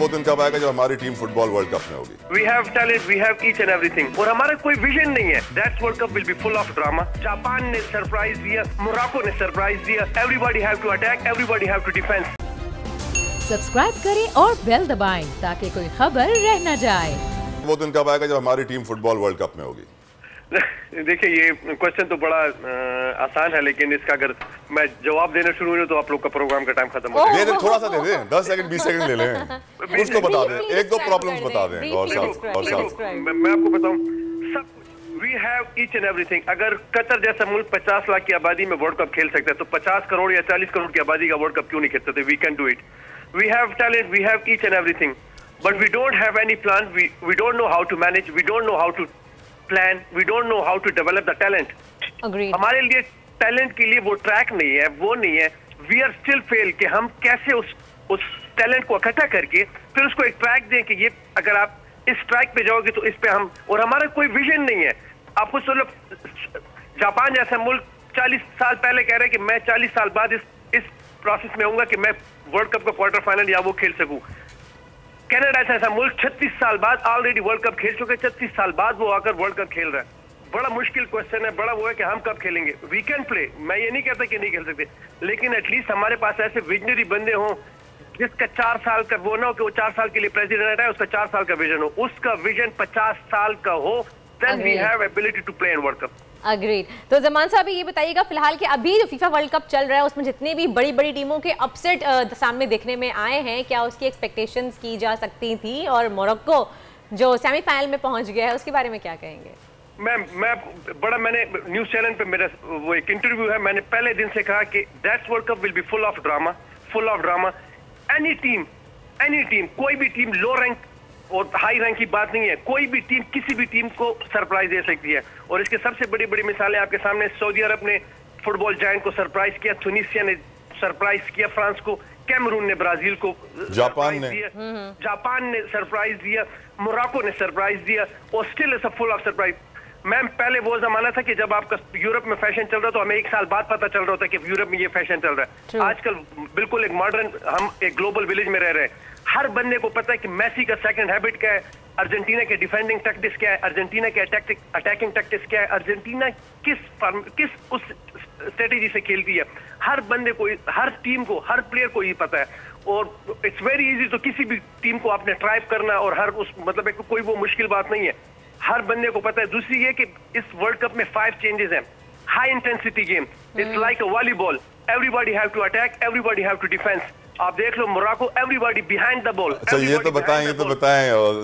वो दिन कब आएगा जब हमारी टीम फुटबॉल वर्ल्ड कप में होगी? We have talent, we have each and everything. और हमारा कोई विजन नहीं है. That World Cup will be full of drama. Japan ने सरप्राइज दिया, मोरक्को ने सरप्राइज दिया. Everybody have to attack, everybody have to defend. Subscribe करें और बेल दबाएं ताकि कोई खबर रह न जाए। वो दिन कब आएगा जब हमारी टीम फुटबॉल वर्ल्ड कप में होगी? देखिए, ये क्वेश्चन तो बड़ा आसान है, लेकिन इसका अगर मैं जवाब देना शुरू हो तो आप लोग का प्रोग्राम का टाइम खत्म हो जाएगा। थोड़ा सा दे दें, 10 सेकंड 20 सेकंड ले लें, कुछ तो बता दें, एक दो प्रॉब्लम्स बता दें। और मैं आपको बताऊं, सब we have each and everything. अगर कतर जैसा मुल्क 50 लाख की आबादी में वर्ल्ड कप खेल सकता है, तो 50 करोड़ या 40 करोड़ की आबादी का वर्ल्ड कप क्यों नहीं खेल सकते? We can do it. We have talent, we have each and everything, but we don't have any plan. We don't know how to manage, we don't know how to plan, we don't know how to develop the talent. हमारे लिए talent के लिए वो track नहीं है, वो नहीं है. वी आर स्टिल फेल कि हम कैसे उस टैलेंट को इकट्ठा करके फिर उसको एक ट्रैक दें कि ये अगर आप इस ट्रैक पे जाओगे तो इस पे हम. और हमारा कोई विजन नहीं है. आपको सोचो, जापान जैसा मुल्क 40 साल पहले कह रहे हैं कि मैं 40 साल बाद इस प्रोसेस में होऊंगा कि मैं वर्ल्ड कप का क्वार्टर फाइनल या वो खेल सकूं. कनाडा ऐसा मुल्क 36 साल बाद ऑलरेडी वर्ल्ड कप खेल चुके. 36 साल बाद वो आकर वर्ल्ड कप खेल रहा है. बड़ा मुश्किल क्वेश्चन है. बड़ा वो है कि हम कब खेलेंगे. वी कैन प्ले, मैं ये नहीं कहता कि नहीं खेल सकते, लेकिन एटलीस्ट हमारे पास ऐसे विजनरी बंदे हों जिसका 4 साल का वो ना हो कि वो 4 साल के लिए प्रेसिडेंट है, उसका 4 साल का विजन हो, उसका विजन 50 साल का हो. Then we have ability to play in world cup. Agreed. तो जमान साहब ये बताइएगा, फिलहाल कि अभी जो फीफा वर्ल्ड कप चल रहा है उसमें जितनी भी बड़ी बड़ी टीमों के अपसेट सामने देखने में आए हैं, क्या उसकी एक्सपेक्टेशंस की जा सकती थी? और मोरक्को जो सेमीफाइनल में पहुंच गया है, उसके बारे में क्या कहेंगे? मैंने न्यूज चैनल पे मेरा वो एक इंटरव्यू है, मैंने पहले दिन से कहा कि that's world cup will be full of drama, full of drama. Any team, कोई भी टीम, लो रैंक और हाई रैंक की बात नहीं है, कोई भी टीम किसी भी टीम को सरप्राइज दे सकती है. और इसके सबसे बड़ी बड़ी मिसालें आपके सामने. सऊदी अरब ने फुटबॉल जायंट को सरप्राइज किया, ट्यूनीशिया ने सरप्राइज किया फ्रांस को, कैमरून ने ब्राजील को, जापान ने सरप्राइज दिया, मोरक्को ने सरप्राइज दिया, और still is a full of surprise. Ma'am, पहले वो जमाना था कि जब आपका यूरोप में फैशन चल रहा था तो हमें 1 साल बाद पता चल रहा होता कि यूरोप में ये फैशन चल रहा है. आजकल बिल्कुल एक मॉडर्न, हम एक ग्लोबल विलेज में रह रहे हैं. हर बंदे को पता है कि मेसी का सेकंड हैबिट क्या है, अर्जेंटीना के डिफेंडिंग टैक्टिक्स क्या है, अर्जेंटीना के अटैकिंग टैक्टिक्स क्या है, अर्जेंटीना किस उस स्ट्रेटेजी से खेलती है. हर बंदे को, हर टीम को, हर प्लेयर को ये पता है. और इट्स वेरी इजी. तो किसी भी टीम को आपने ट्राइव करना और हर उस मतलब कोई वो मुश्किल बात नहीं है. हर बंदे को पता है. दूसरी ये कि इस वर्ल्ड कप में 5 चेंजेस हैं. High intensity game, it's like a volleyball. Everybody have to attack, everybody have to defence. आप देख लो Morocco, everybody behind the ball. अच्छा, ये तो बताएं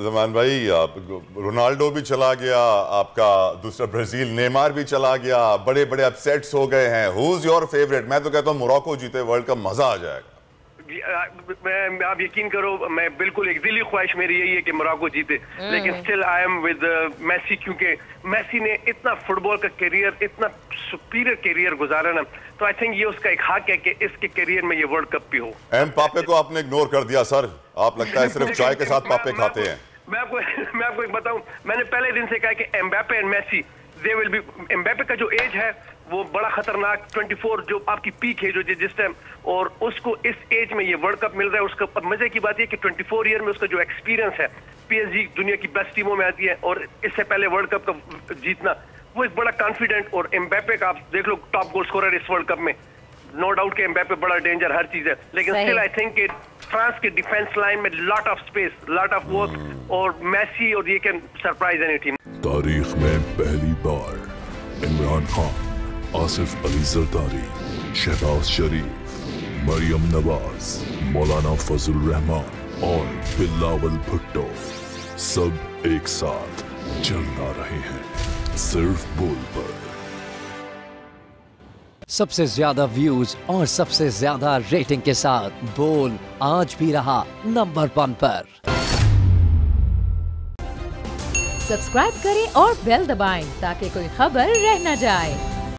जमान भाई, रोनाल्डो भी चला गया, आपका दूसरा ब्राजील नेमार भी चला गया, बड़े बड़े अपसेट्स हो गए हैं. Who is your favourite? मैं तो कहता हूँ मोरक्को जीते वर्ल्ड कप, मजा आ जाएगा. आप यकीन करो, मैं बिल्कुल एक दिली ख्वाहिश मेरी यही है कि मोरक्को जीते, लेकिन still I am with Messi, क्योंकि मेसी ने इतना फुटबॉल का करियर, इतना सुपीरियर करियर गुजारा ना, तो आई थिंक ये उसका एक हक है कि इसके करियर में ये वर्ल्ड कप भी हो. पापे को आपने इग्नोर कर दिया सर. आप लगता है सिर्फ चाय के साथ पापे खाते हैं. मैं आपको एक बताऊं, मैंने पहले दिन से कहा कि Mbappe and Messi, they will be. Mbappe का जो एज है वो बड़ा खतरनाक, 24 जो आपकी पीक है जो जिस टाइम, और उसको इस एज में ये वर्ल्ड कप मिल रहा है. उसका मजे की बात ये कि 24 ईयर में उसका जो एक्सपीरियंस है, पीएसजी दुनिया की बेस्ट टीमों में आती है, और इससे पहले वर्ल्ड कप का जीतना, वो एक बड़ा कॉन्फिडेंट. और एम्बापे का आप देख लो, टॉप गोल स्कोरर इस वर्ल्ड कप में. नो डाउट के एम्बापे बड़ा डेंजर, हर चीज है, लेकिन स्टिल आई थिंक फ्रांस के डिफेंस लाइन में lot of space, lot of work, और मेसी और ये कैन सरप्राइज एनी टीम. तारीख में पहली बार इमरान खान, आसिफ अली जरदारी, शहबाज शरीफ, मरियम नवाज, मौलाना फजल रहमान और बिलावल भुट्टो सब एक साथ चलना रहे हैं सिर्फ बोल पर. सबसे ज्यादा व्यूज और सबसे ज्यादा रेटिंग के साथ बोल आज भी रहा नंबर 1 पर. सब्सक्राइब करें और बेल दबाएं ताकि कोई खबर रह न जाए.